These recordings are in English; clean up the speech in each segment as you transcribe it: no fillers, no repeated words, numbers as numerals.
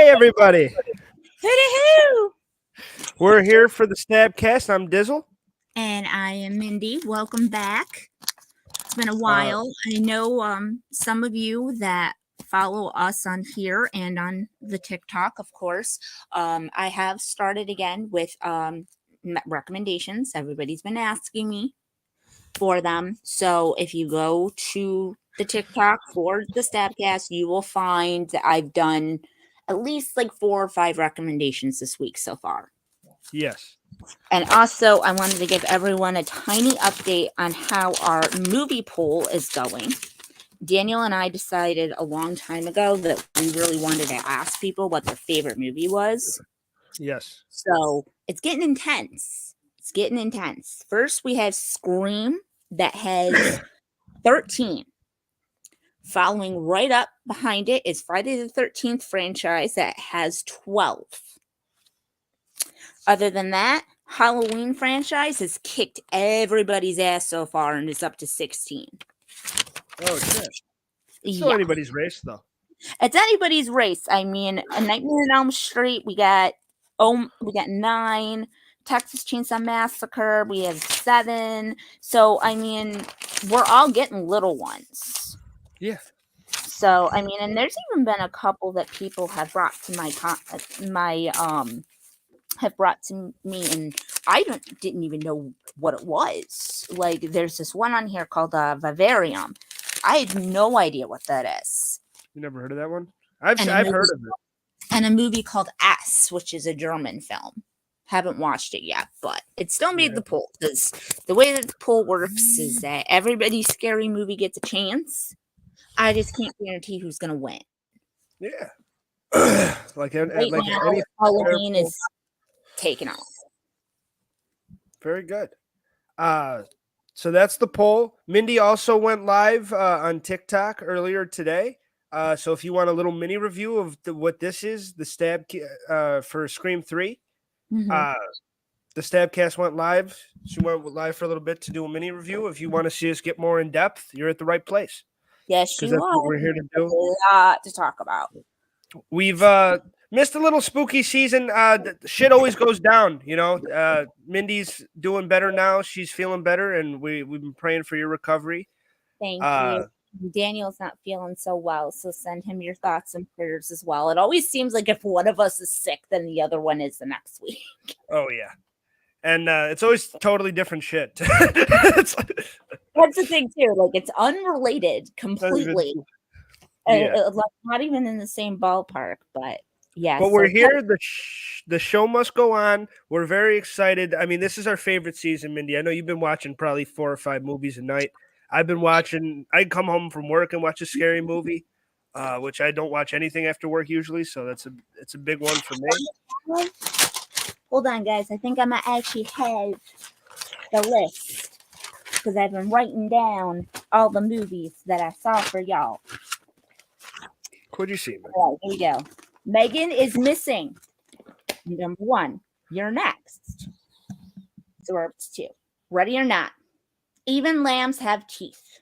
everybody. Hoo-dee-hoo! We're here for the StabCast. I'm Dizzle. And I am Mindy. Welcome back. It's been a Uh, while. I know some of you that follow us on here and on the TikTok, of course. I have started again with recommendations. Everybody's been asking me for them. So if you go to the TikTok for the StabCast, you will find that I've done at least like 4 or 5 recommendations this week so far. Yes. And also, I wanted to give everyone a tiny update on how our movie poll is going. Daniel and I decided a long time ago that we really wanted to ask people what their favorite movie was. Yes. So it's getting intense. It's getting intense. First, we have Scream that has 13. Following right up behind it is Friday the 13th franchise that has 12. Other than that, Halloween franchise has kicked everybody's ass so far and is up to 16. Oh, shit. It's still Yeah, anybody's race, though. it's anybody's race. I mean, A Nightmare on Elm Street, we got 9. Texas Chainsaw Massacre, we have 7. So, I mean, we're all getting little ones. Yeah. So, I mean, and there's even been a couple that people have brought to have brought to me, and I didn't even know what it was. Like, there's this one on here called Vivarium. I had no idea what that is. You never heard of that one? I've And a heard movie- of it. And a movie called S, which is a German film. Haven't watched it yet, but it still made the poll. Because the way that the poll works is that everybody's scary movie gets a chance. I just can't guarantee who's going to win. Yeah. Right now, Halloween is taken off. Very good. So that's the poll. Mindy also went live on TikTok earlier today. So if you want a little mini review of what this is, the stab for Scream 3, Mhm. the StabCast went live. She went live for a little bit to do a mini review. If you want to see us get more in depth, you're at the right place. Yes, Because you that's are. what we're here to do. A lot to talk about. We've missed a little spooky season. Shit always goes down, you know. Mindy's doing better now. She's feeling better, and we've been praying for your recovery. Thank you. Daniel's not feeling so well, so send him your thoughts and prayers as well. It always seems like if one of us is sick, then the other one is the next week. Oh, yeah. And it's always totally different shit. That's the thing, too. Like, it's unrelated completely. Yeah. Not even in the same ballpark, but yeah. But we're here. The show must go on. We're very excited. I mean, this is our favorite season, Mindy. I know you've been watching probably 4 or 5 movies a night. I've been watching. I come home from work and watch a scary movie, which I don't watch anything after work usually. So it's a big one for me. Hold on, guys. I think I might actually have the list because I've been writing down all the movies that I saw for y'all. What'd you see, man? All right, here we go. Megan is missing. Number 1. You're next. So we're up to 2. Ready or not? Even lambs have teeth.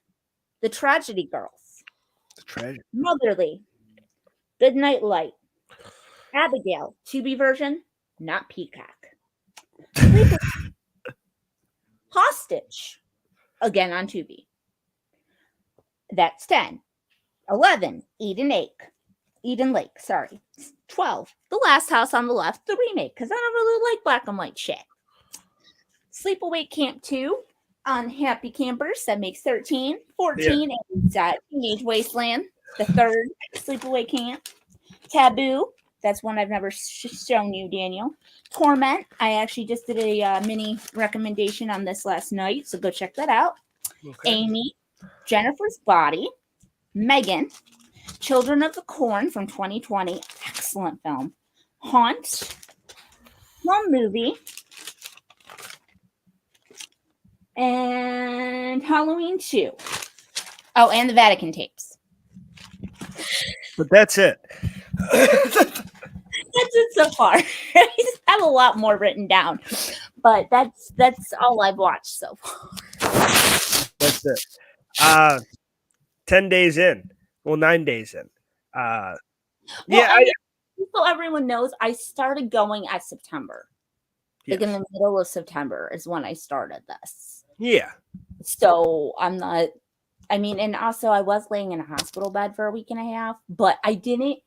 The Tragedy Girls. The Tragedy. Motherly. Good Night Light. Abigail. Tubi version, not Peacock. Hostage. Again on Tubi. That's 10. 11. Eden Lake. Sorry. 12. The Last House on the Left, the remake, because I don't really like black and white shit. Sleepaway Camp 2 on Happy Campers, that makes 13. 14 is Teenage Wasteland, the third Sleepaway Camp. Taboo, that's one I've never shown you, Daniel. Torment, I actually just did a mini recommendation on this last night, so go check that out. Okay. Amy, Jennifer's Body, Megan, Children of the Corn from 2020, excellent film. Haunt, Home Movie, and Halloween 2. Oh, and the Vatican tapes. But that's it. That's it so far. I just have a lot more written down, but that's all I've watched so far. That's it. 10 days in. Well, 9 days in. so everyone knows, I started going at September. Like in the middle of September is when I started this. Yeah. So I'm not, I mean, and also I was laying in a hospital bed for a week and a half, but I didn't,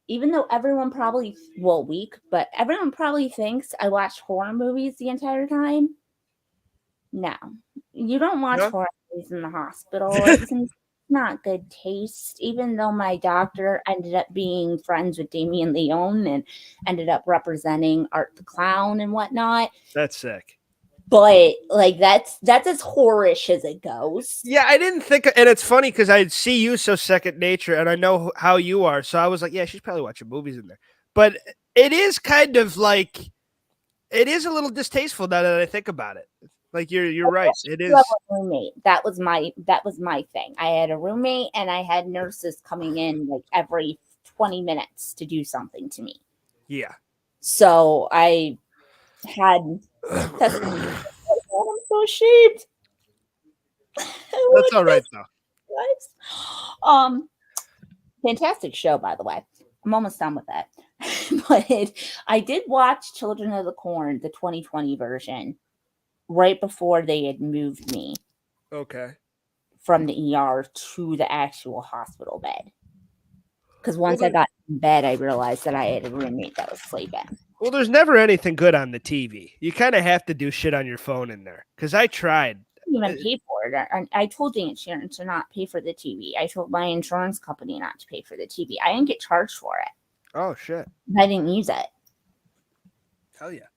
even though everyone probably, but everyone probably thinks I watched horror movies the entire time. No, you don't watch horror movies in the hospital. It's not good taste, even though my doctor ended up being friends with Damien Leone and ended up representing Art the Clown and whatnot. That's sick. But like that's as horrorish as it goes. Yeah, I didn't think, and it's funny because I see you so second nature, and I know how you are, so I was like, yeah, she's probably watching movies in there. But it is kind of like, it is a little distasteful now that I think about it. Like you're right. It is. A roommate. That was my thing. I had a roommate, and I had nurses coming in like every 20 minutes to do something to me. Yeah. So I had. I'm so ashamed. That's all right though. Fantastic show, by the way. I'm almost done with that. But I did watch Children of the Corn, the 2020 version, right before they had moved me. Okay. From the ER to the actual hospital bed. Because once I got in bed, I realized that I had a roommate that was sleeping. Well, there's never anything good on the TV. You kind of have to do shit on your phone in there. Because I tried. I didn't even pay for it. I told the insurance to not pay for the TV. I told my insurance company not to pay for the TV. I didn't get charged for it. Oh, shit. I didn't use it. Hell yeah.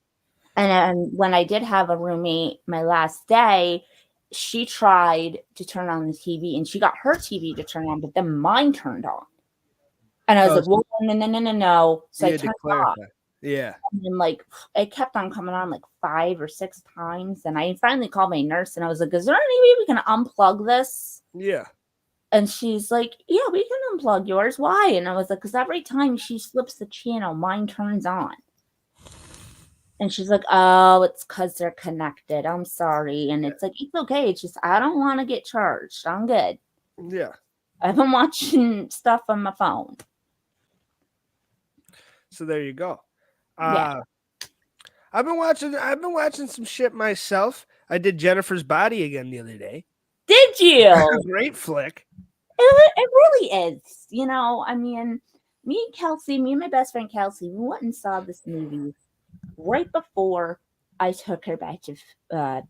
And when I did have a roommate my last day, she tried to turn on the TV, and she got her TV to turn on, but then mine turned on. And I was like, well, no. So I turned it off. Yeah. And then, like, it kept on coming on like 5 or 6 times. And I finally called my nurse, and I was like, is there any way we can unplug this? Yeah. And she's like, yeah, we can unplug yours. Why? And I was like, because every time she flips the channel, mine turns on. And she's like, oh, it's because they're connected. I'm sorry. And it's like, it's okay. It's just, I don't want to get charged. I'm good. Yeah. I've been watching stuff on my phone. So there you go. I've been watching some shit myself. I did Jennifer's Body again the other day. Did you? Great flick. It really is. You know, I mean, me and my best friend Kelsey, we went and saw this movie right before I took her back to the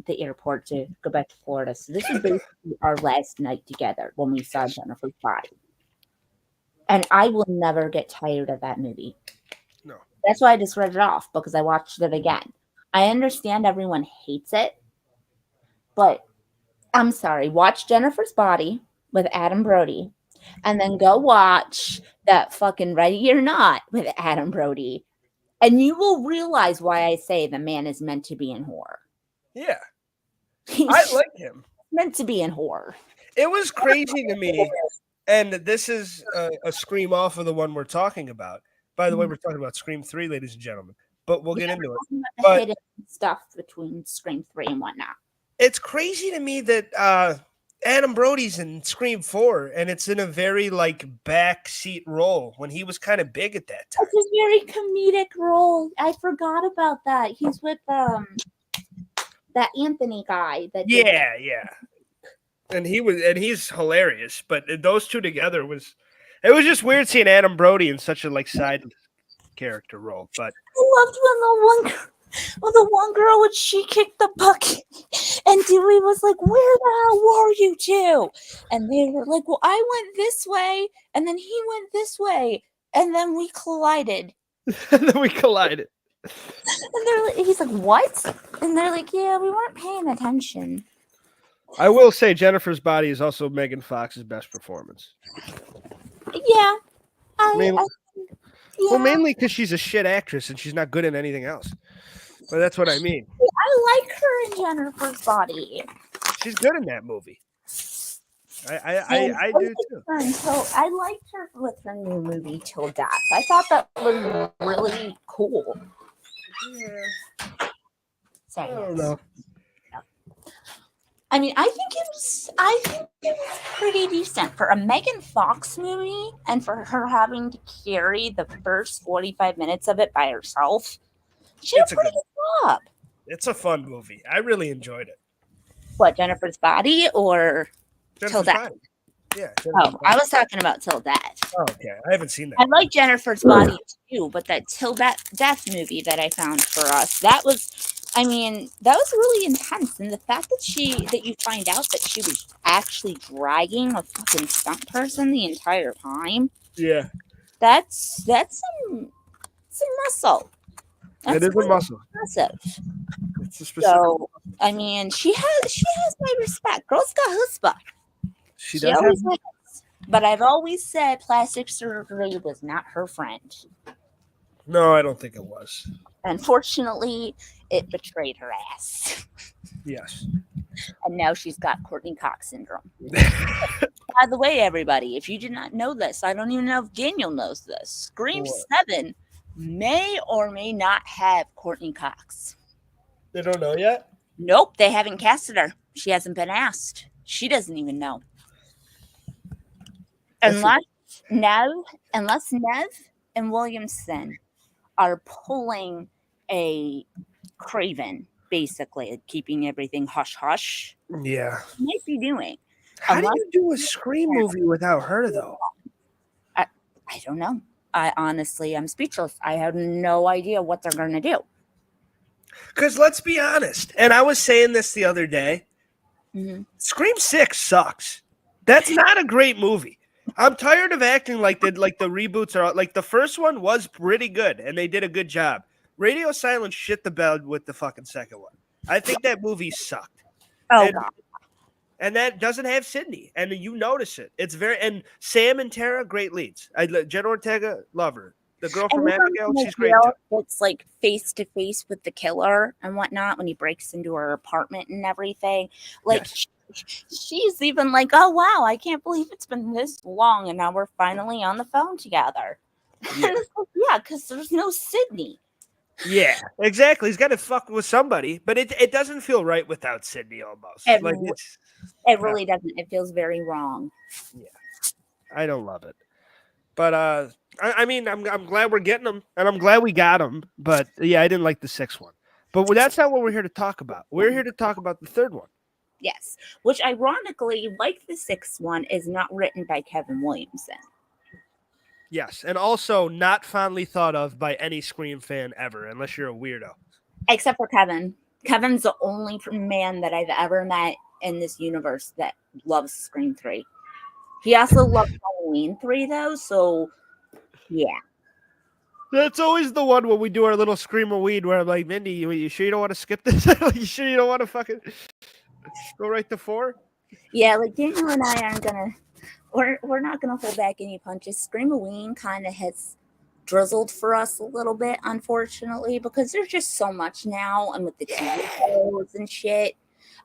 airport to go back to Florida. So this is basically our last night together when we saw Jennifer's Body. And I will never get tired of that movie. No. That's why I just read it off, because I watched it again. I understand everyone hates it, but I'm sorry. Watch Jennifer's Body with Adam Brody, and then go watch that fucking Ready or Not with Adam Brody. And you will realize why I say the man is meant to be in horror. Yeah. I like him. Meant to be in horror. It was crazy to me. And this is a scream off of the one we're talking about. By the way, we're talking about Scream 3, ladies and gentlemen. But we'll get into it. But hidden stuff between Scream 3 and whatnot. It's crazy to me that Adam Brody's in Scream 4, and it's in a very like backseat role when he was kind of big at that time. It's a very comedic role. I forgot about that. He's with that Anthony guy. Yeah. And he's hilarious. But those two together it was just weird seeing Adam Brody in such a like side character role. But I loved when the one girl when she kicked the bucket, and Dewey was like, "Where the hell were you two?" And they were like, "Well, I went this way, and then he went this way, and then we collided." And they're like, he's like, "What?" And they're like, "Yeah, we weren't paying attention." I will say Jennifer's Body is also Megan Fox's best performance. Yeah. Well, mainly because she's a shit actress and she's not good in anything else. But that's what I mean. I like her in Jennifer's Body. She's good in that movie. I do too. So I liked her with her new movie Till Death. I thought that was really cool. Yeah. Sorry. I don't know. I mean, I think it was pretty decent for a Megan Fox movie, and for her having to carry the first 45 minutes of it by herself. She did It's a a pretty good. good job. It's a fun movie. I really enjoyed it. What, Jennifer's Body or Till Jennifer's Death? Body. Yeah. Jennifer's Oh, I Body. was talking about Till Death. Oh, okay. I haven't seen that. I like Jennifer's Body too, but that Till Death movie that I found for us, that was, I mean, that was really intense. And the fact that you find out that she was actually dragging a fucking stunt person the entire time, Yeah. that's some muscle. It That's is a really muscle. impressive. It's a specific. So, I mean, she has my respect. Girl's got chutzpah. She She does have. always has. But I've always said plastic surgery was not her friend. No, I don't think it was. Unfortunately, it betrayed her ass. Yes. And now she's got Courtney Cox syndrome. By the way, everybody, if you did not know this, I don't even know if Daniel knows this. Scream What? 7 may or may not have Courtney Cox. They don't know yet? Nope, they haven't casted her. She hasn't been asked. She doesn't even know. Unless Nev and Williamson are pulling a Craven, basically keeping everything hush hush. Yeah. Might be doing. How do you do a Scream movie without her, though? I don't know. I'm speechless. I have no idea what they're going to do. Because let's be honest, and I was saying this the other day, Scream 6 sucks. That's not a great movie. I'm tired of acting like the reboots are like the first one was pretty good and they did a good job. Radio Silence shit the bed with the fucking second one. I think that movie sucked. Oh God. And that doesn't have Sydney, and you notice it. It's and Sam and Tara, great leads. Jenna Ortega, love her. The girl from Abigail, she's great too. It's like face to face with the killer and whatnot when he breaks into her apartment and everything. Like she's even like, oh wow, I can't believe it's been this long, and now we're finally on the phone together. Yeah, because there's no Sydney. Yeah, exactly. He's got to fuck with somebody, but it doesn't feel right without Sydney almost. It really doesn't. It feels very wrong. Yeah, I don't love it. But I mean, I'm glad we're getting them, and I'm glad we got them. But yeah, I didn't like the sixth one. But that's not what we're here to talk about. We're here to talk about the third one. Yes, which ironically, like the sixth one, is not written by Kevin Williamson. Yes, and also not fondly thought of by any Scream fan ever, unless you're a weirdo. Except for Kevin. Kevin's the only man that I've ever met in this universe that loves Scream 3. He also loves Halloween 3, though, so yeah. That's always the one when we do our little Scream of Weed where I'm like, Mindy, you sure you don't want to skip this? You sure you don't want to fucking go right to 4? Yeah, like Daniel and I aren't gonna... We're not going to hold back any punches. Scream-a-ween kind of has drizzled for us a little bit, unfortunately, because there's just so much now, and with the TV shows and shit,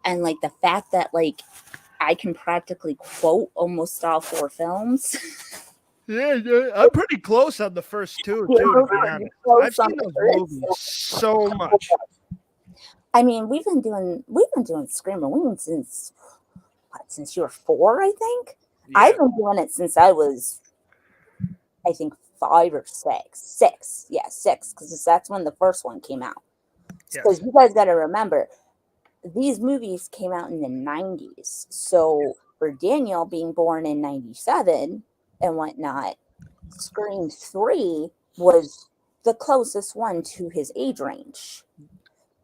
and like the fact that like I can practically quote almost all 4 films. Yeah, I'm pretty close on the first 2 too. To be honest, I've seen those movies so much. I mean, we've been doing Scream-a-ween since you were 4, I think. Yeah. I've been doing it since I was, I think, 5 or 6. 6. Yeah, 6, because that's when the first one came out. Because you guys got to remember, these movies came out in the 90s. So for Daniel being born in 97 and whatnot, Scream 3 was the closest one to his age range.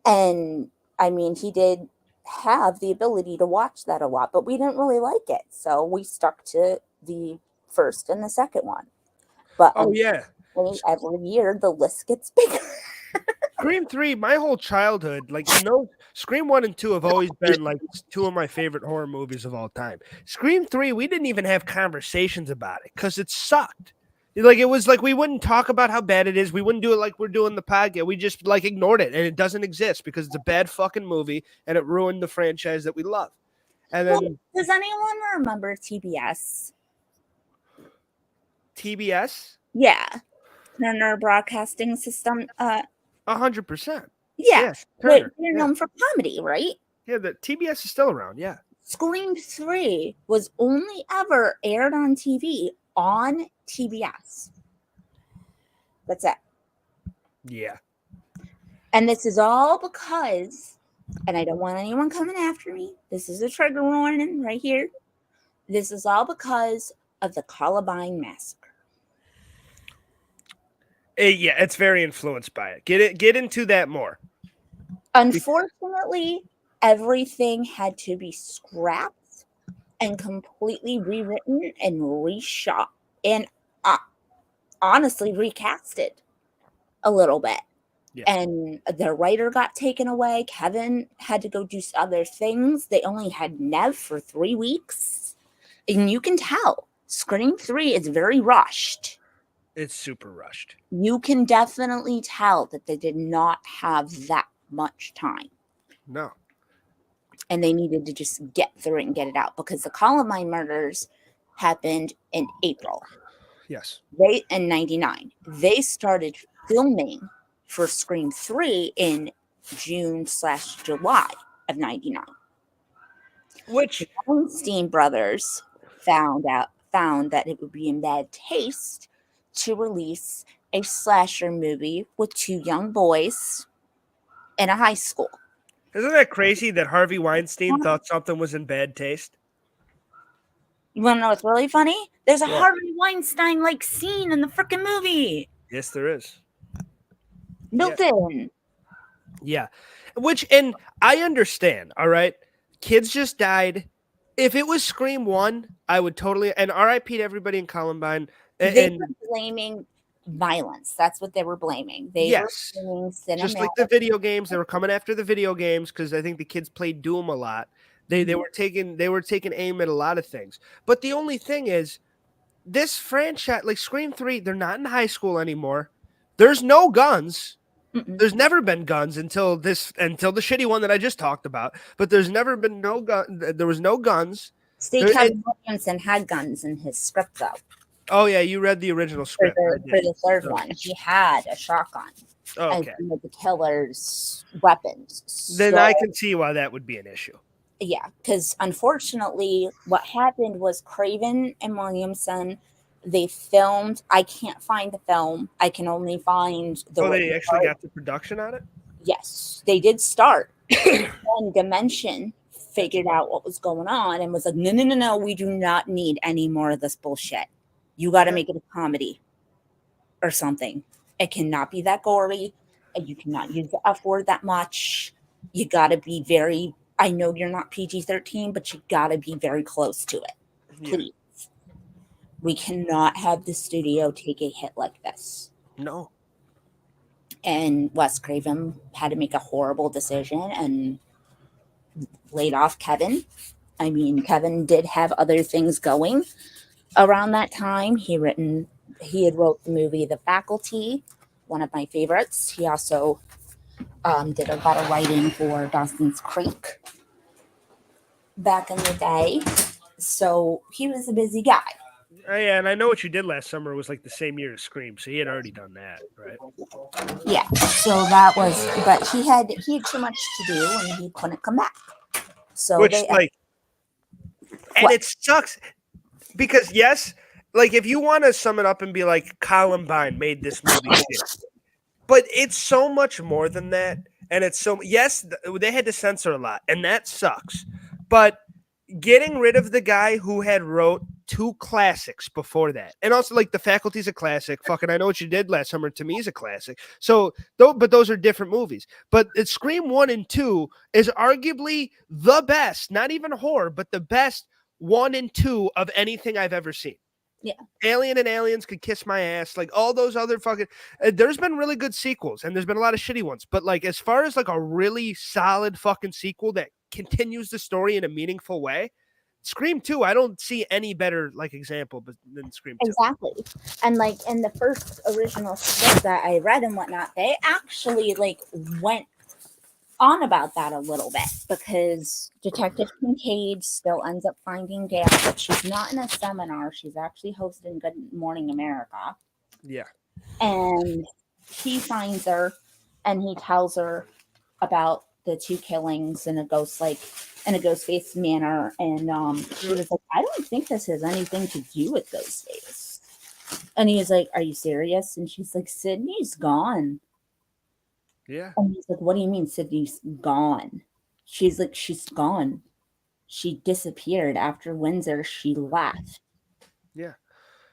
And, I mean, he did have the ability to watch that a lot, but we didn't really like it, so we stuck to the first and the second one. But every year the list gets bigger. Scream 3, my whole childhood, Scream 1 and 2 have always been like 2 of my favorite horror movies of all time. Scream 3, we didn't even have conversations about it because it sucked. Like, it was like we wouldn't talk about how bad it is. We wouldn't do it like we're doing the podcast. We just like ignored it, and it doesn't exist because it's a bad fucking movie, and it ruined the franchise that we love. And then, does anyone remember TBS? TBS? Yeah, Turner Broadcasting System. 100%. Yeah, but you're known for comedy, right? Yeah, the TBS is still around. Yeah. Scream 3 was only ever aired on TV on TBS. That's it. Yeah. And this is all because, and I don't want anyone coming after me. This is a trigger warning right here. This is all because of the Columbine massacre. Yeah, it's very influenced by it. Get into that more. Unfortunately, everything had to be scrapped and completely rewritten and reshot and honestly recasted a little bit. Yeah. And the writer got taken away. Kevin had to go do other things. They only had Nev for 3 weeks. And you can tell Scream 3 is very rushed. It's super rushed. You can definitely tell that they did not have that much time. No. And they needed to just get through it and get it out because the Columbine murders happened in April. Yes. In 99. They started filming for Scream 3 in June/July of 99. Which the Weinstein brothers found that it would be in bad taste to release a slasher movie with 2 young boys in a high school. Isn't that crazy that Harvey Weinstein thought something was in bad taste? You want to know what's really funny? There's a What? Harvey Weinstein like scene in the freaking movie. Yes, there is. Built in. Yeah. And I understand, all right? Kids just died. If it was Scream 1, I would totally, and RIP to everybody in Columbine. They were blaming violence. That's what they were blaming. They were blaming cinematic. Just like the video games, they were coming after the video games because I think the kids played Doom a lot. They were taking aim at a lot of things. But the only thing is, this franchise, like Scream 3, they're not in high school anymore. There's no guns. There's never been guns until the shitty one that I just talked about. But there's never been no gun. There was no guns. Kevin Williamson had guns in his script though. Oh yeah, you read the original script for the third one. He had a shotgun. Okay. As the killer's weapons. Then I can see why that would be an issue. Yeah, because unfortunately, what happened was Craven and Williamson. They filmed. I can't find the film. I can only find the. Oh, they actually got the production on it? Yes, they did start. And Dimension figured out what was going on and was like, no, we do not need any more of this bullshit. You got to make it a comedy or something. It cannot be that gory. And you cannot use the F word that much. You got to be very, I know you're not PG-13, but you got to be very close to it. Please. Yeah. We cannot have the studio take a hit like this. No. And Wes Craven had to make a horrible decision and laid off Kevin. I mean, Kevin did have other things going around that time. He had wrote the movie The Faculty, one of my favorites. He also did a lot of writing for Dawson's Creek back in the day. So he was a busy guy. Oh, yeah, and I know what you did last summer was like the same year as Scream, so he had already done that, right? Yeah, so that was, but he had too much to do and he couldn't come back. So and it sucks because yes, like if you want to sum it up and be like Columbine made this movie shit, but it's so much more than that, and it's so yes, they had to censor a lot, and that sucks, but getting rid of the guy who had wrote 2 classics before that. And also like The Faculty's a classic. Fucking I Know What You Did Last Summer to me is a classic. So but those are different movies. But it's Scream 1 and 2 is arguably the best, not even horror, but the best 1 and 2 of anything I've ever seen. Yeah. Alien and Aliens Could Kiss My Ass. Like all those other fucking there's been really good sequels and there's been a lot of shitty ones. But like as far as like a really solid fucking sequel that continues the story in a meaningful way, Scream 2, I don't see any better like example than Scream 2. Exactly. And like in the first original script that I read and whatnot, they actually like went on about that a little bit because Detective Kincaid still ends up finding Dale, but she's not in a seminar. She's actually hosting Good Morning America. Yeah. And he finds her and he tells her about the two killings in a Ghostface manner, and she was like, I don't think this has anything to do with Ghostface. And he's like, are you serious? And she's like, Sydney's gone. Yeah. And he's like, what do you mean Sydney's gone? She's like, she's gone. She disappeared after Windsor. She left. Yeah.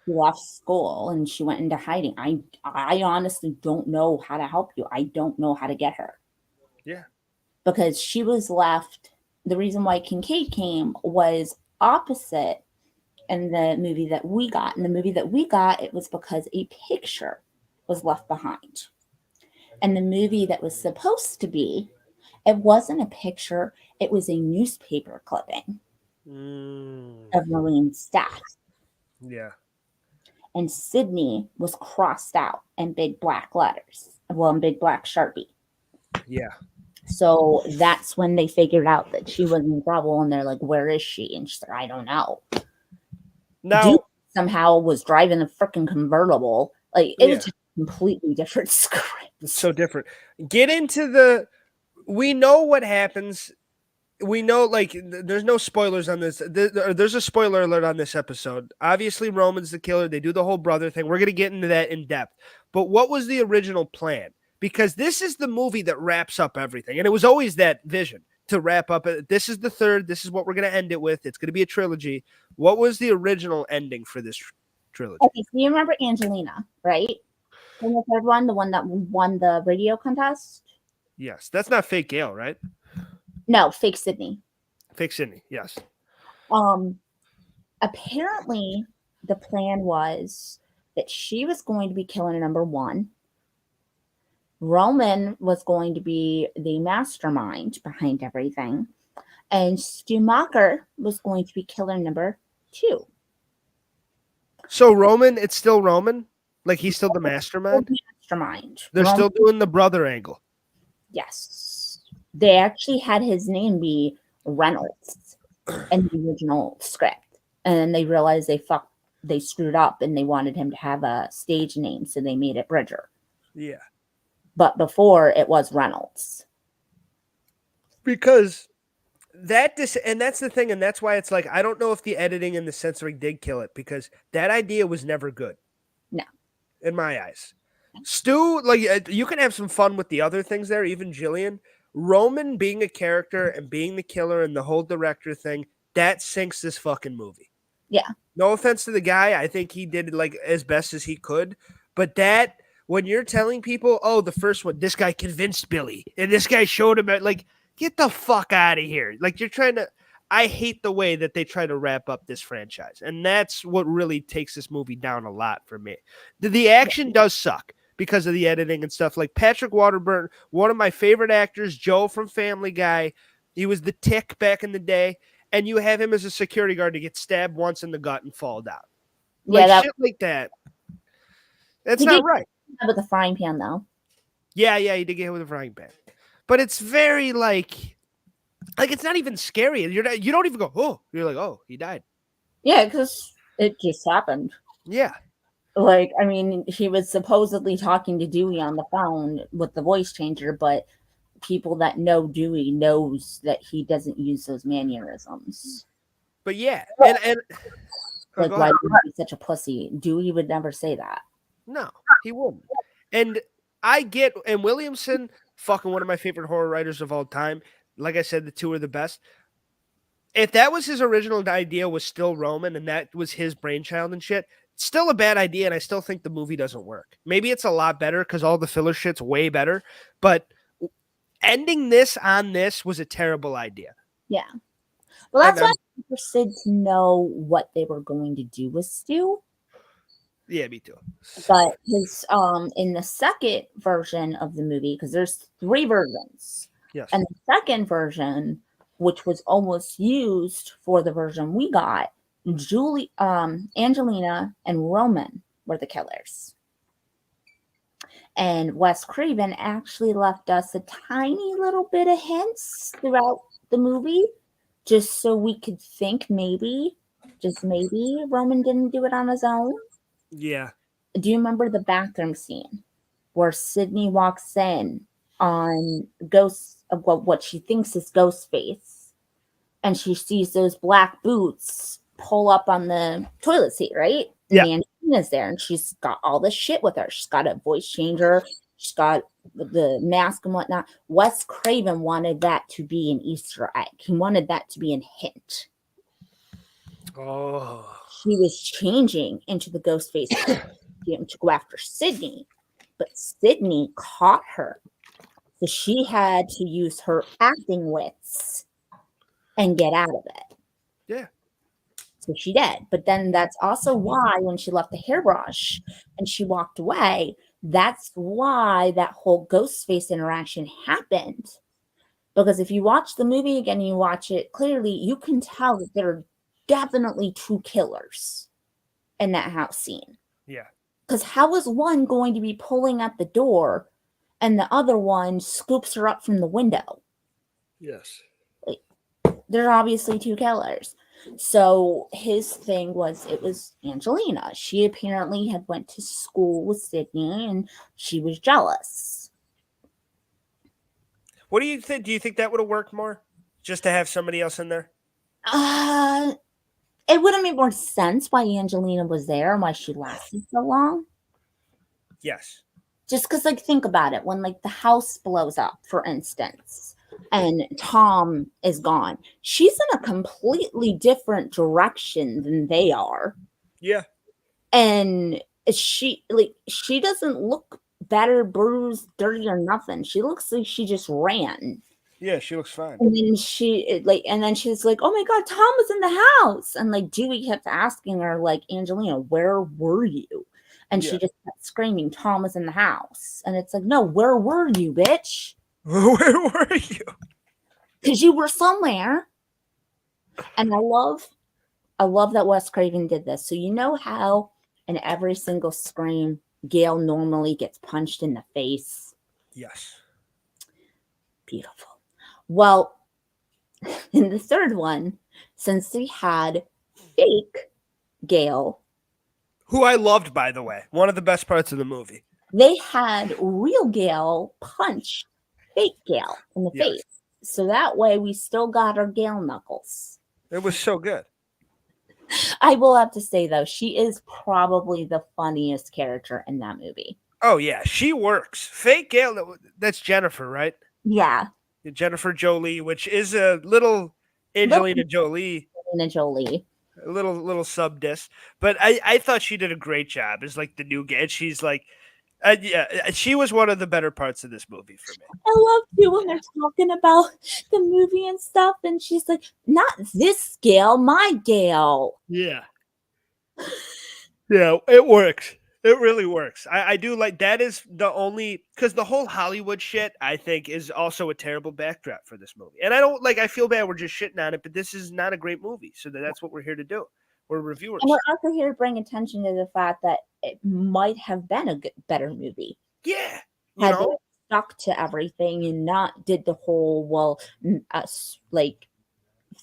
She left school and she went into hiding. I honestly don't know how to help you. I don't know how to get her. Yeah. Because she was left. The reason why Kincaid came was opposite in the movie that we got. In the movie that we got, it was because a picture was left behind. And the movie that was supposed to be, it wasn't a picture, it was a newspaper clipping of Marine's death. Yeah. And Sydney was crossed out in big black letters. Well, in big black Sharpie. Yeah. So that's when they figured out that she was in trouble, and they're like, where is she? And she's like, I don't know. Now, Duke somehow was driving a freaking convertible. Like, it was a completely different script. So different. Get into we know what happens. We know, like, there's no spoilers on this. There's a spoiler alert on this episode. Obviously, Roman's the killer. They do the whole brother thing. We're going to get into that in depth. But what was the original plan? Because this is the movie that wraps up everything. And it was always that vision to wrap up. This is the third. This is what we're going to end it with. It's going to be a trilogy. What was the original ending for this trilogy? Okay, so you remember Angelina, right? In the third one, the one that won the radio contest? Yes. That's not fake Gail, right? No, fake Sydney. Fake Sydney, yes. Apparently, the plan was that she was going to be killer number one. Roman was going to be the mastermind behind everything. And Stumacher was going to be killer number two. So Roman, it's still Roman? Like, he's still the mastermind? They're Roman, still doing the brother angle. Yes. They actually had his name be Reynolds in the original script. And then they realized they screwed up and they wanted him to have a stage name, so they made it Bridger. Yeah. But before, it was Reynolds. Because and that's the thing, and that's why it's like, I don't know if the editing and the censoring did kill it, because that idea was never good. No. In my eyes. Stu, like, you can have some fun with the other things there, even Jillian. Roman being a character and being the killer and the whole director thing, that sinks this fucking movie. Yeah. No offense to the guy. I think he did, like, as best as he could. But that, when you're telling people, oh, the first one, this guy convinced Billy, and this guy showed him, like, get the fuck out of here. Like, you're trying to, I hate the way that they try to wrap up this franchise. And that's what really takes this movie down a lot for me. The action does suck because of the editing and stuff. Like Patrick Warburton, one of my favorite actors, Joe from Family Guy. He was the Tick back in the day. And you have him as a security guard to get stabbed once in the gut and fall down. Like, shit like that. That's not right. With a frying pan, though. Yeah, he did get hit with a frying pan. But it's very, like it's not even scary. You don't even go, oh. You're like, oh, he died. Yeah, because it just happened. Yeah. Like, I mean, he was supposedly talking to Dewey on the phone with the voice changer, but people that know Dewey knows that he doesn't use those mannerisms. But yeah, and like, why would he be such a pussy? Dewey would never say that. No, he wouldn't. And I get, and Williamson, fucking one of my favorite horror writers of all time. Like I said, the two are the best. If that was his original idea, was still Roman, and that was his brainchild and shit, still a bad idea, and I still think the movie doesn't work. Maybe it's a lot better because all the filler shit's way better, but ending this on this was a terrible idea. Yeah. Well, that's why I'm interested to know what they were going to do with Stu. Yeah, me too. But his in the second version of the movie, because there's 3 versions. Yes. And the second version, which was almost used for the version we got, Angelina and Roman were the killers. And Wes Craven actually left us a tiny little bit of hints throughout the movie, just so we could think maybe, just maybe, Roman didn't do it on his own. Yeah. Do you remember the bathroom scene where Sydney walks in on Ghost of what she thinks is Ghostface, and she sees those black boots pull up on the toilet seat, right? Yeah. And Angelina's there, and she's got all this shit with her. She's got a voice changer. She's got the mask and whatnot. Wes Craven wanted that to be an Easter egg. He wanted that to be a hint. Oh. She was changing into the Ghostface to go after Sydney, but Sydney caught her. So she had to use her acting wits and get out of it. Yeah. So she did. But then that's also why when she left the hairbrush and she walked away, that's why that whole Ghostface interaction happened. Because if you watch the movie again and you watch it clearly, you can tell that there are definitely two killers in that house scene. Yeah. Because how is one going to be pulling at the door and the other one scoops her up from the window? Yes. There are obviously two killers. So his thing was, it was Angelina. She apparently had went to school with Sydney and she was jealous. What do you think? Do you think that would have worked more? Just to have somebody else in there? It would have made more sense why Angelina was there and why she lasted so long. Yes. Just because, like, think about it. When, like, the house blows up, for instance, and Tom is gone, she's in a completely different direction than they are. Yeah. And she doesn't look better, bruised, dirty, or nothing. She looks like she just ran. Yeah, she looks fine. And then and then she's like, "Oh my God, Tom was in the house!" And like Dewey kept asking her, like, "Angelina, where were you?" And she just kept screaming, "Tom was in the house." And it's like, "No, where were you, bitch? Where were you?" Because you were somewhere. And I love that Wes Craven did this. So you know how in every single Scream, Gail normally gets punched in the face? Yes. Beautiful. Well, in the third one, since they had fake Gail, who I loved, by the way, one of the best parts of the movie, they had real Gail punch fake Gail in the face. So that way we still got our Gail knuckles. It was so good. I will have to say, though, she is probably the funniest character in that movie. Oh, yeah. She works. Fake Gail, that's Jennifer, right? Yeah. Jennifer Jolie, which is a little Angelina Jolie. A little sub diss. But I thought she did a great job as like the new Gail. She's like, she was one of the better parts of this movie for me. I love you when they're talking about the movie and stuff, and she's like, "Not this Gail, my Gail." Yeah. Yeah, it works. It really works. I do like that is the only because the whole Hollywood shit I think is also a terrible backdrop for this movie. And I feel bad we're just shitting on it, but this is not a great movie. So that's what we're here to do. We're reviewers. And we're also here to bring attention to the fact that it might have been a better movie. Yeah. Had they stuck to everything and not did the whole,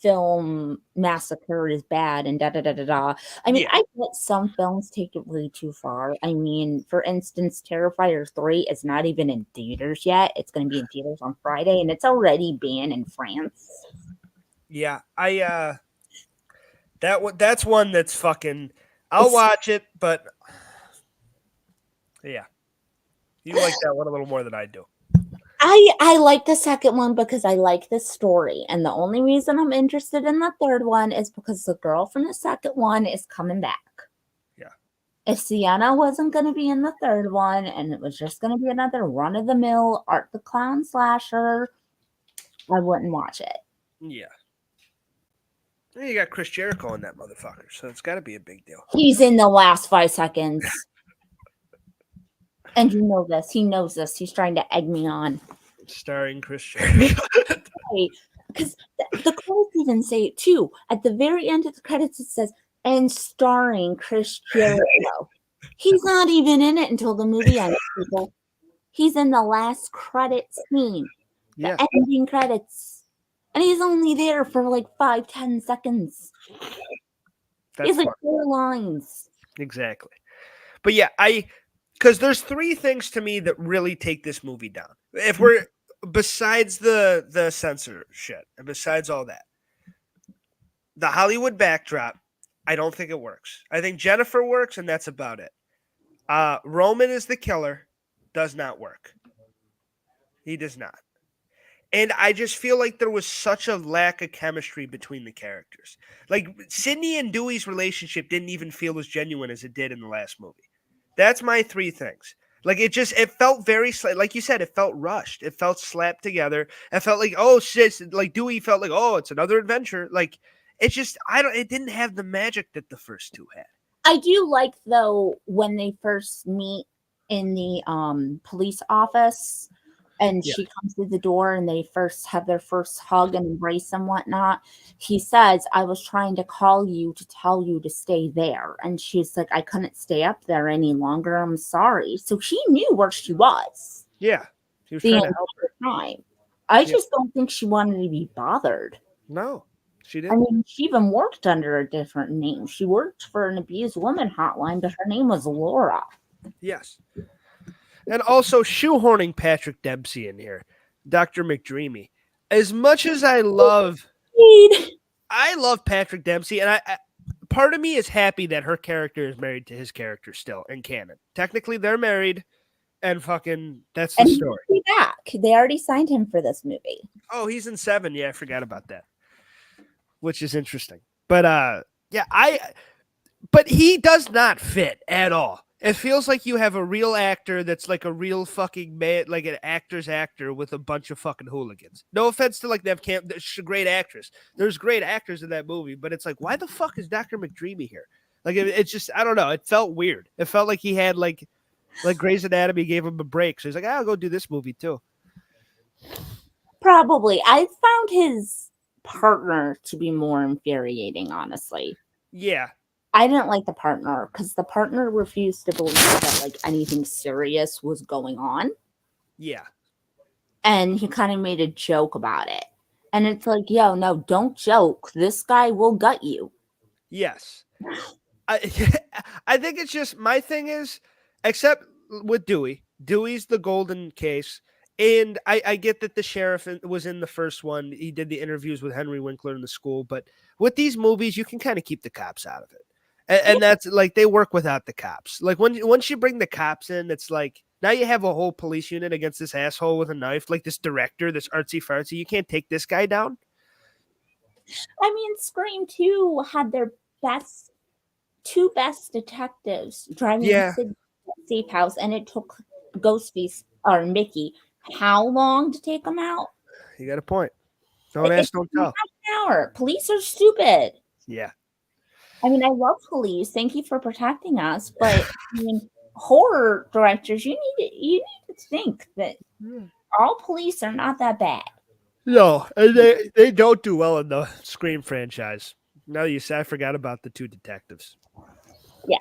film massacre is bad and da-da-da-da-da. I mean, I get some films take it way too far. I mean, for instance, Terrifier 3 is not even in theaters yet. It's going to be in theaters on Friday, and it's already banned in France. Yeah, that's one that's fucking. I'll watch it, but yeah, you like that one a little more than I do. I like the second one because I like the story, and the only reason I'm interested in the third one is because the girl from the second one is coming back. Yeah. If Sienna wasn't going to be in the third one, and it was just going to be another run-of-the-mill Art the Clown slasher, I wouldn't watch it. Yeah. You got Chris Jericho in that motherfucker, so it's got to be a big deal. He's in the last 5 seconds. And you know this. He knows this. He's trying to egg me on. Starring Chris Jericho. Because the credits even say it too. At the very end of the credits, it says, "and starring Chris Jericho." He's not even in it until the movie ends, people. He's in the last credit scene. The ending credits. And he's only there for like 5-10 seconds. He's like 4 lines. Exactly. But yeah, because there's 3 things to me that really take this movie down. If we're besides the censor shit and besides all that, the Hollywood backdrop, I don't think it works. I think Jennifer works, and that's about it. Roman is the killer, does not work. He does not. And I just feel like there was such a lack of chemistry between the characters. Like Sydney and Dewey's relationship didn't even feel as genuine as it did in the last movie. That's my three things. Like it felt very like you said, it felt rushed. It felt slapped together. It felt like, oh shit, like Dewey felt like, oh, it's another adventure. Like it didn't have the magic that the first two had. I do like though when they first meet in the police office and Yeah. she comes to the door and they first have their first hug and embrace and whatnot. He says, I was trying to call you to tell you to stay there. And she's like, I couldn't stay up there any longer. I'm sorry. So he knew where she was. Yeah. He was The trying to help her. time. I just don't think she wanted to be bothered. No, she I didn't. mean, she even worked under a different name. She worked for an abused woman hotline, but her name was Laura. Yes. And also shoehorning Patrick Dempsey in here, Dr. McDreamy. As much as I love Patrick Dempsey, and I part of me is happy that her character is married to his character still in canon. Technically, they're married, and fucking that's the story. He'll be back. They already signed him for this movie. Oh, he's in 7. Yeah, I forgot about that, which is interesting. But but he does not fit at all. It feels like you have a real actor that's like a real fucking man, like an actor's actor with a bunch of fucking hooligans. No offense to like them, she's a great actress. There's great actors in that movie, but it's like, why the fuck is Dr. McDreamy here? Like, it's just, I don't know. It felt weird. It felt like he had like Grey's Anatomy gave him a break. So he's like, I'll go do this movie too. Probably. I found his partner to be more infuriating, honestly. Yeah. I didn't like the partner because the partner refused to believe that like anything serious was going on. Yeah. And he kind of made a joke about it. And it's like, yo, no, don't joke. This guy will gut you. Yes. I think it's just, my thing is, except with Dewey. Dewey's the golden case. And I get that the sheriff was in the first one. He did the interviews with Henry Winkler in the school. But with these movies, you can kind of keep the cops out of it. And that's like, they work without the cops. Like once you bring the cops in, it's like, now you have a whole police unit against this asshole with a knife, like this director, this artsy fartsy. You can't take this guy down. I mean, Scream 2 had their two best detectives driving the safe house, and it took Ghostface or Mickey how long to take them out? You got a point. Don't ask, don't tell. Half an hour. Police are stupid. Yeah. I mean, I love police. Thank you for protecting us, but I mean, horror directors, you need to think that all police are not that bad. No, and they don't do well in the Scream franchise. Now you say, I forgot about the two detectives. Yeah.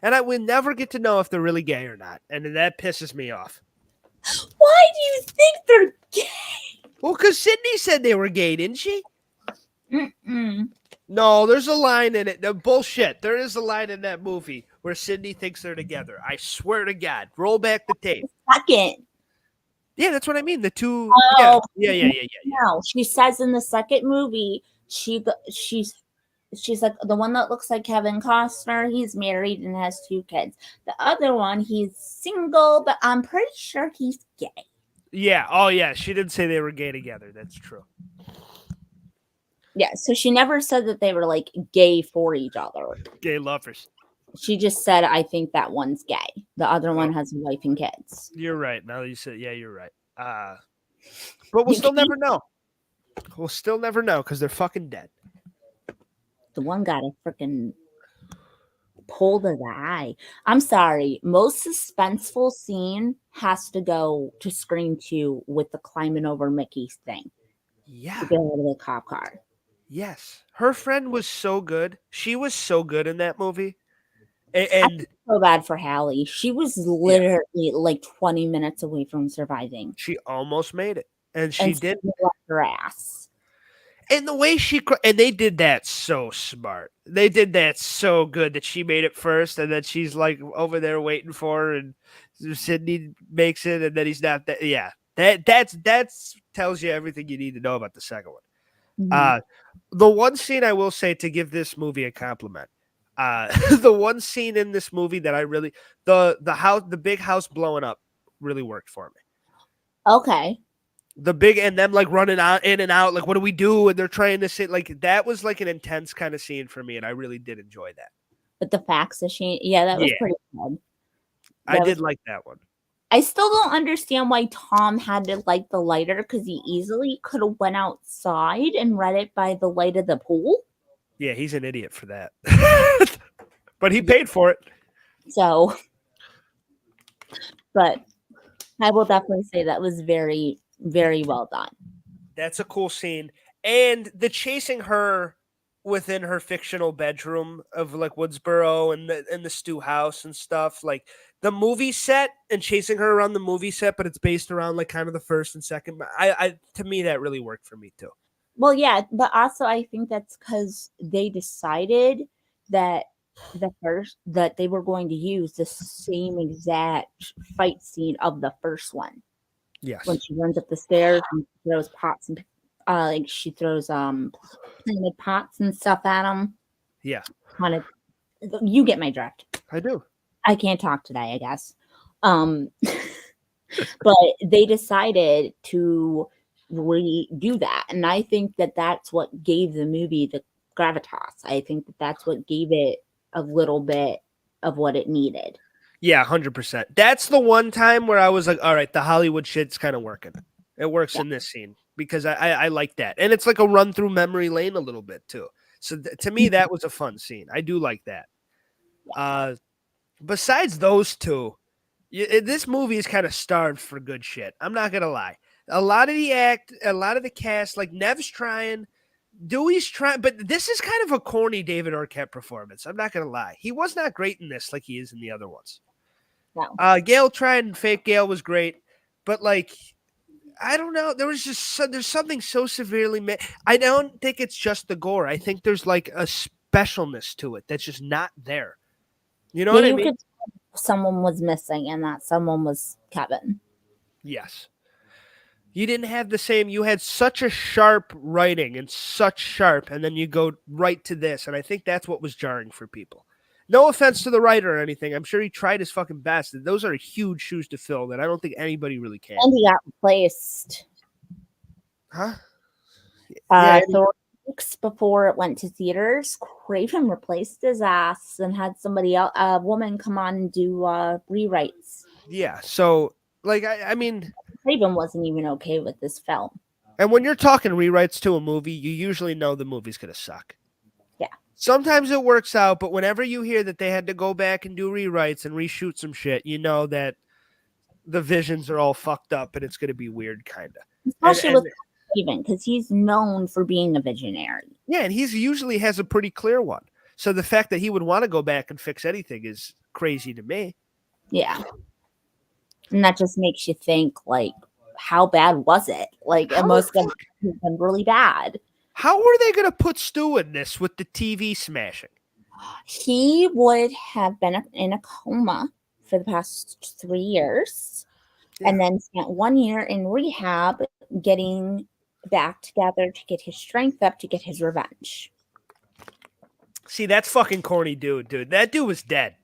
And I will never get to know if they're really gay or not, and that pisses me off. Why do you think they're gay? Well, because Sydney said they were gay, didn't she? Mm-mm. No, there's a line in it. No, bullshit. There is a line in that movie where Sydney thinks they're together. I swear to God. Roll back the tape. Second. Yeah, that's what I mean. The two. Oh, yeah. No, she says in the second movie, she's like the one that looks like Kevin Costner. He's married and has 2 kids. The other one, he's single, but I'm pretty sure he's gay. Yeah. Oh, yeah. She didn't say they were gay together. That's true. Yeah. So she never said that they were like gay for each other. Gay lovers. She just said, I think that one's gay. The other one has a wife and kids. You're right. Now that you said, yeah, you're right. But we'll still never know. We'll still never know because they're fucking dead. The one got a freaking pull to the eye. I'm sorry. Most suspenseful scene has to go to Scream 2 with the climbing over Mickey's thing. Yeah. To get out of the cop car. Yes. Her friend was so good. She was so good in that movie. And I feel so bad for Hallie. She was literally like 20 minutes away from surviving. She almost made it. And she did. Left her ass. And the way and they did that so smart. They did that so good that she made it first, and then she's like over there waiting for her, and Sydney makes it, and then he's not that. Yeah, that's tells you everything you need to know about the second one. Mhm. The one scene I will say to give this movie a compliment. The one scene in this movie that I really the big house blowing up really worked for me. Okay. The big and them like running out in and out, like what do we do? And they're trying to sit like that was like an intense kind of scene for me, and I really did enjoy that. But the fax machine, yeah, that was Yeah, pretty good. I That did was. like that one. I still don't understand why Tom had to light the lighter because he easily could have went outside and read it by the light of the pool. Yeah, he's an idiot for that. But he Yeah. paid for it. So, but I will definitely say that was very, very well done. That's a cool scene. And the chasing her within her fictional bedroom of like Woodsboro and the stew house and stuff, like the movie set and chasing her around the movie set, but it's based around like kind of the first and second. I to me that really worked for me too. Well, yeah, but also I think that's because they decided that that they were going to use the same exact fight scene of the first one when Yes. she runs up the stairs and throws pots and like she throws planted pots and stuff at them. Yeah, Kind of, you get my drift. I do. I can't talk today, I guess. Um, but they decided to redo that, and I think that that's what gave the movie the gravitas. I think that that's what gave it a little bit of what it needed. Yeah, 100%. That's the one time where I was like, all right, the Hollywood shit's kind of working. It works Yeah. in this scene because I like that. And it's like a run through memory lane a little bit too. So to me, that was a fun scene. I do like that. Uh, Besides those two, this movie is kind of starved for good shit. I'm not going to lie. A lot of the cast, like Nev's trying, Dewey's trying, but this is kind of a corny David Arquette performance. I'm not going to lie. He was not great in this like he is in the other ones. No. Gail tried and fake Gail was great, but like I don't know, there was just there's something so severely. I don't think it's just the gore. I think there's like a specialness to it that's just not there. You know Yeah, what I you mean? could tell someone was missing, and that someone was Kevin. Yes. You didn't have the same. You had such a sharp writing and such sharp, and then you go right to this, and I think that's what was jarring for people. No offense to the writer or anything. I'm sure he tried his fucking best. Those are huge shoes to fill that I don't think anybody really can. And he got replaced. Huh? Yeah. Thor weeks before it went to theaters, Craven replaced his ass and had somebody else, a woman, come on and do rewrites. Yeah. So, like, I mean, Craven wasn't even okay with this film. and when you're talking rewrites to a movie, you usually know the movie's going to suck. Yeah. Sometimes it works out, but whenever you hear that they had to go back and do rewrites and reshoot some shit, you know that the visions are all fucked up and it's going to be weird, kind of. Especially with Craven, because he's known for being a visionary. Yeah, and he's usually has a pretty clear one. So the fact that he would want to go back and fix anything is crazy to me. Yeah. And that just makes you think, like, how bad was it? Like, it must have been really bad. How were they going to put Stu in this with the TV smashing? He would have been in a coma for the past 3 years, and then spent 1 year in rehab getting back together to get his strength up to get his revenge. See, that's fucking corny dude. That dude was dead.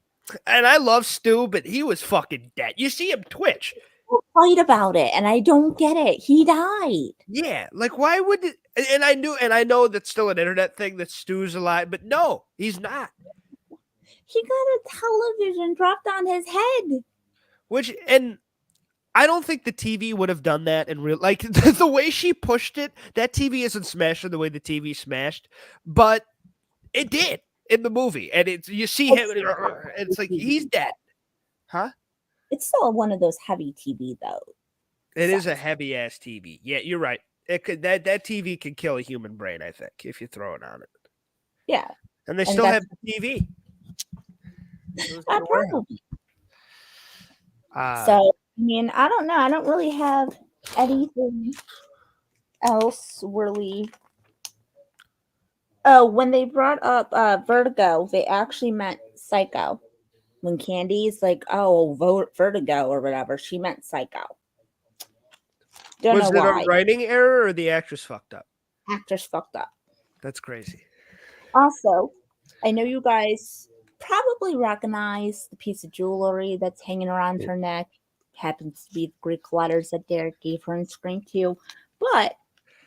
And I love Stu, but he was fucking dead. You see him twitch. We'll fight about it, and I don't get it. He died. Yeah, like why would it, and I know that's still an internet thing that Stu's alive, but no, he's not. He got a television dropped on his head. And I don't think the TV would have done that in real. Like the way she pushed it, that TV isn't smashing the way the TV smashed, but it did in the movie. And you see him, and it's like he's dead, huh? It's still one of those heavy TV though. It is a heavy ass TV. Yeah, you're right. It could that TV can kill a human brain. I think if you throw it on it. Yeah, and they still have the TV. Probably. So I mean, I don't know. I don't really have anything else really. Oh, when they brought up Vertigo, they actually meant Psycho. When Candy's like, oh, vertigo or whatever, she meant psycho. Don't Was know it a why. writing error or the actress fucked up? Actress fucked up. That's crazy. Also, I know you guys probably recognize the piece of jewelry that's hanging around her neck. Happens to be the Greek letters that Derek gave her in Scream 2. But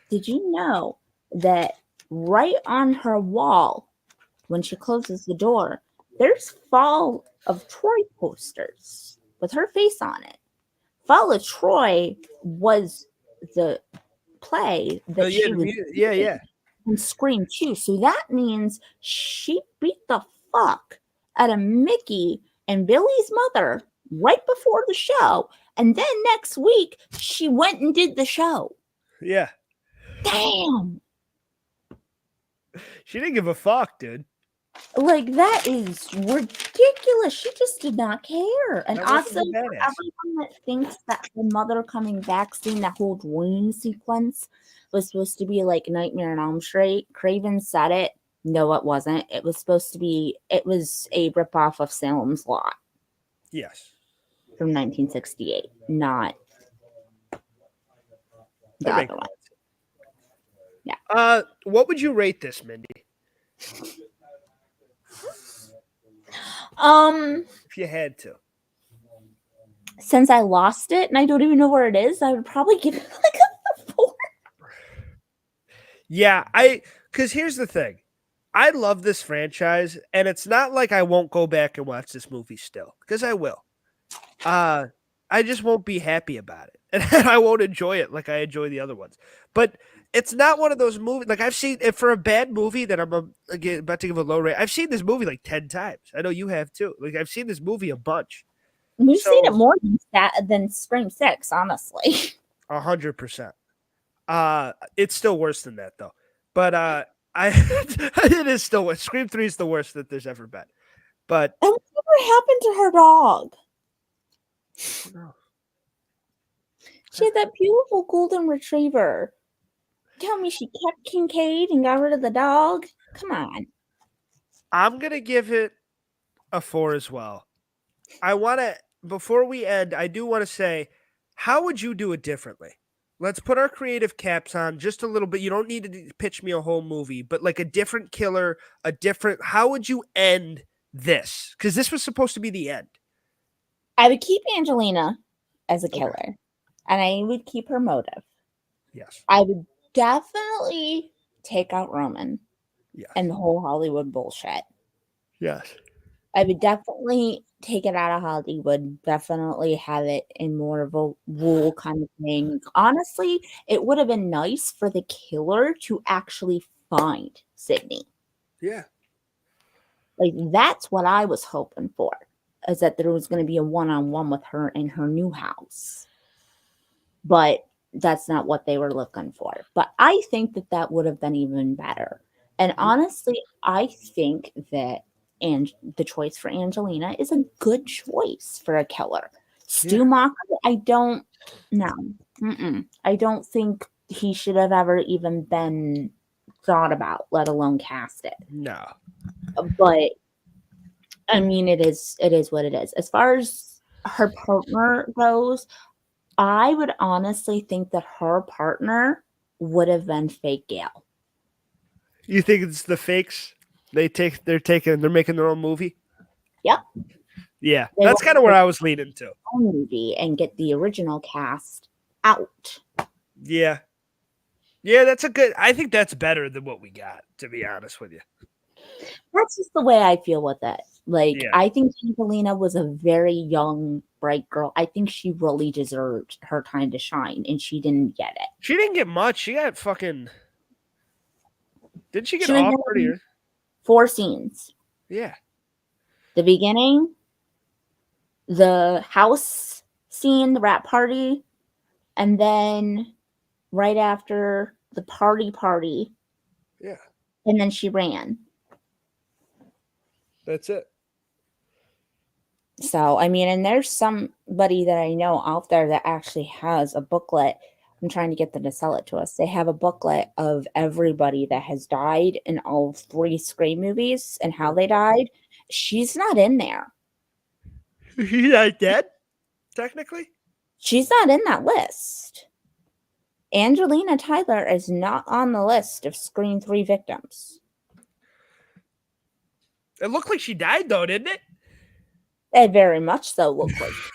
did you know that right on her wall, when she closes the door, there's Fall of Troy posters with her face on it. Fall of Troy was the play Oh, that she was yeah. in Scream 2. So that means she beat the fuck out of Mickey and Billy's mother right before the show. And then next week, she went and did the show. Yeah. Damn. She didn't give a fuck, dude. Like, that is ridiculous. She just did not care. And That also, wasn't a for badass. everyone that thinks that the mother coming back scene, that whole dream sequence, was supposed to be like Nightmare on Elm Street, Craven said it. No, it wasn't. It was supposed to be, it was a ripoff of Salem's Lot Yes. from 1968, not the That makes other one. sense. Yeah. What would you rate this, Mindy? If you had to. Since I lost it and I don't even know where it is, I would probably give it like a 4. Yeah, because here's the thing. I love this franchise, and it's not like I won't go back and watch this movie still, because I will. I just won't be happy about it, and I won't enjoy it like I enjoy the other ones. But it's not one of those movies, like I've seen it for a bad movie that I'm about to give a low rate. I've seen this movie like 10 times. I know you have too. Like I've seen this movie a bunch. We've seen it more than Scream 6, honestly. 100%. It's still worse than that though. But it is still worse. Scream 3 is the worst that there's ever been. But and whatever happened to her dog? No. She had that beautiful golden retriever. Tell me she kept Kincaid and got rid of the dog? Come on. I'm gonna give it a 4 as well. I want to, before we end, I do want to say, how would you do it differently? Let's put our creative caps on just a little bit. You don't need to pitch me a whole movie, but like a different killer, how would you end this? Because this was supposed to be the end. I would keep Angelina as a killer, and I would keep her motive. Yes. I would definitely take out Roman. Yes. And the whole Hollywood bullshit. Yes. I would definitely take it out of Hollywood, definitely have it in more of a rule kind of thing. Honestly, it would have been nice for the killer to actually find Sydney. Yeah. Like, that's what I was hoping for, is that there was going to be a one-on-one with her in her new house. But that's not what they were looking for. But I think that that would have been even better. And honestly, I think that the choice for Angelina is a good choice for a killer. Stu Macher, I don't know. I don't think he should have ever even been thought about, let alone casted. No. But I mean, it is what it is. As far as her partner goes, I would honestly think that her partner would have been fake Gail. You think it's the fakes? They're making their own movie? Yep. Yeah. That's kind of where I was leaning to. Movie and get the original cast out. Yeah. Yeah, I think that's better than what we got, to be honest with you. That's just the way I feel with it. Like, I think Angelina was a very young, bright girl. I think she really deserved her time to shine, and she didn't get it. She didn't get much. She got fucking... Didn't she get off pretty early? 4 scenes. Yeah. The beginning, the house scene, the rap party, and then right after the party. Yeah. And then she ran. That's it. So, I mean, and there's somebody that I know out there that actually has a booklet. I'm trying to get them to sell it to us. They have a booklet of everybody that has died in all 3 Scream movies and how they died. She's not in there. She's not dead, technically. She's not in that list. Angelina Tyler is not on the list of Scream 3 victims. It looked like she died, though, didn't it? It very much so looked like she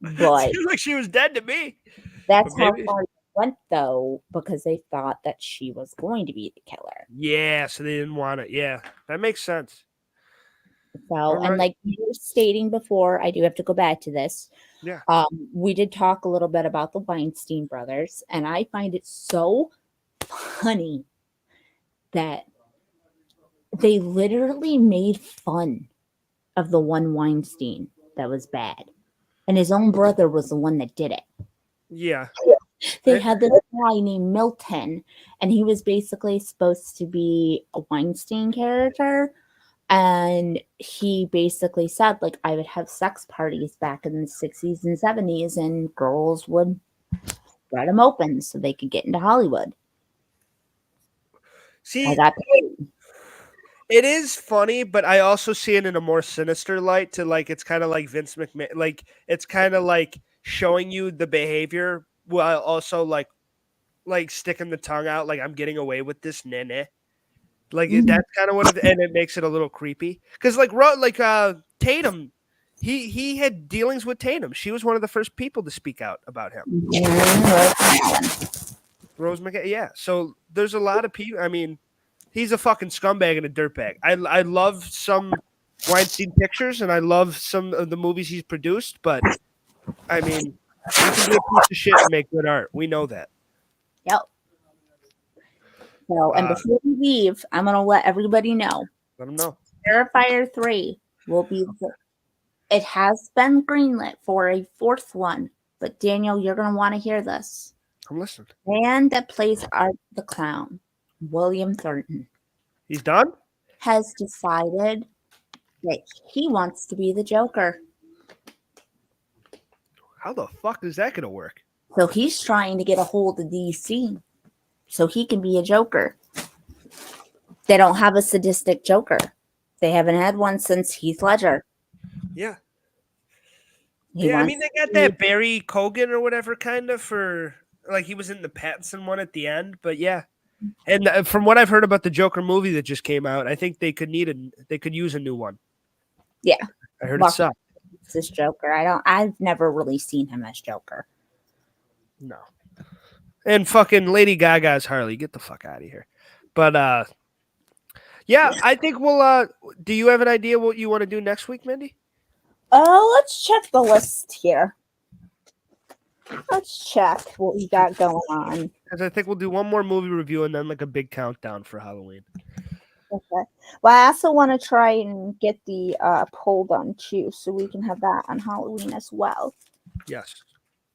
died. But Seems like she was dead to me. that's But how maybe- far it went, though, because they thought that she was going to be the killer. Yeah, so they didn't want it. Yeah, that makes sense. So, All and right. like you were stating before, I do have to go back to this. Yeah. We did talk a little bit about the Weinstein brothers, and I find it so funny that they literally made fun of the one Weinstein that was bad, and his own brother was the one that did it. Yeah. They had this guy named Milton, and he was basically supposed to be a Weinstein character. And he basically said, like, I would have sex parties back in the 60s and 70s, and girls would spread them open so they could get into Hollywood. See, I got paid. it is funny, but I also see it in a more sinister light. To like, it's kind of like Vince McMahon. Like, it's kind of like showing you the behavior while also like sticking the tongue out. Like, I'm getting away with this, nene. Like that's kind of what it, and it makes it a little creepy because Tatum, he had dealings with Tatum. She was one of the first people to speak out about him. Rose McGowan, yeah. So there's a lot of people. I mean, he's a fucking scumbag and a dirtbag. I love some Weinstein pictures and I love some of the movies he's produced, but I mean, you can be a piece of shit and make good art. We know that. Yep. So, and before we leave, I'm going to let everybody know. Let them know. Terrifier 3 will be, it has been greenlit for a fourth one, but Daniel, you're going to want to hear this. I'm listening. The man that plays Art the Clown, William Thornton, He's done? has decided that he wants to be the Joker. How the fuck is that going to work? So he's trying to get a hold of DC so he can be a Joker. They don't have a sadistic Joker. They haven't had one since Heath Ledger. Yeah. He I mean, they got that Barry Cogan or whatever kind of for, like, he was in the Pattinson one at the end, but yeah. And from what I've heard about the Joker movie that just came out, I think they could use a new one. Yeah. I heard it sucked. This Joker. I've never really seen him as Joker. No. And fucking Lady Gaga's Harley. Get the fuck out of here. But yeah, I think we'll do you have an idea what you want to do next week, Mindy? Let's check the list here. Let's check what we got going on. Because I think we'll do one more movie review and then like a big countdown for Halloween. Okay. Well, I also want to try and get the poll done too, so we can have that on Halloween as well. Yes.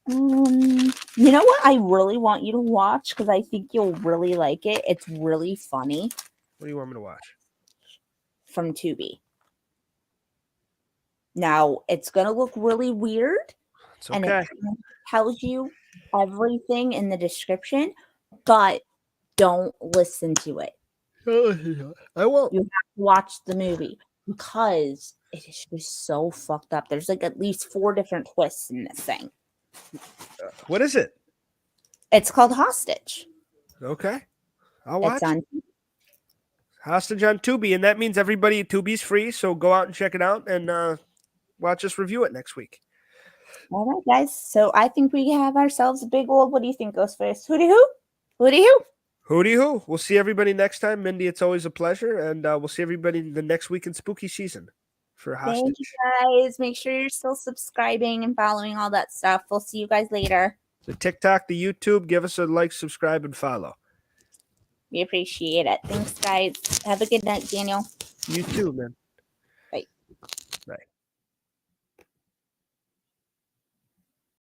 You know what I really want you to watch, because I think you'll really like it. It's really funny. What do you want me to watch? From Tubi. Now, it's going to look really weird. It's okay. And it tells you everything in the description, but don't listen to it. I won't. You have to watch the movie because it is just so fucked up. There's like at least 4 different twists in this thing. What is it? It's called Hostage. Okay. I'll watch. It's on Hostage on Tubi, and that means everybody at Tubi's free, so go out and check it out and watch us review it next week. All right, guys. So I think we have ourselves a big old, what do you think goes first? Hooty hoo? Hooty hoo? Hooty hoo. We'll see everybody next time. Mindy, it's always a pleasure, and we'll see everybody the next week in spooky season for Hostage. Thank you, guys. Make sure you're still subscribing and following all that stuff. We'll see you guys later. The TikTok, the YouTube, give us a like, subscribe, and follow. We appreciate it. Thanks, guys. Have a good night, Daniel. You too, man.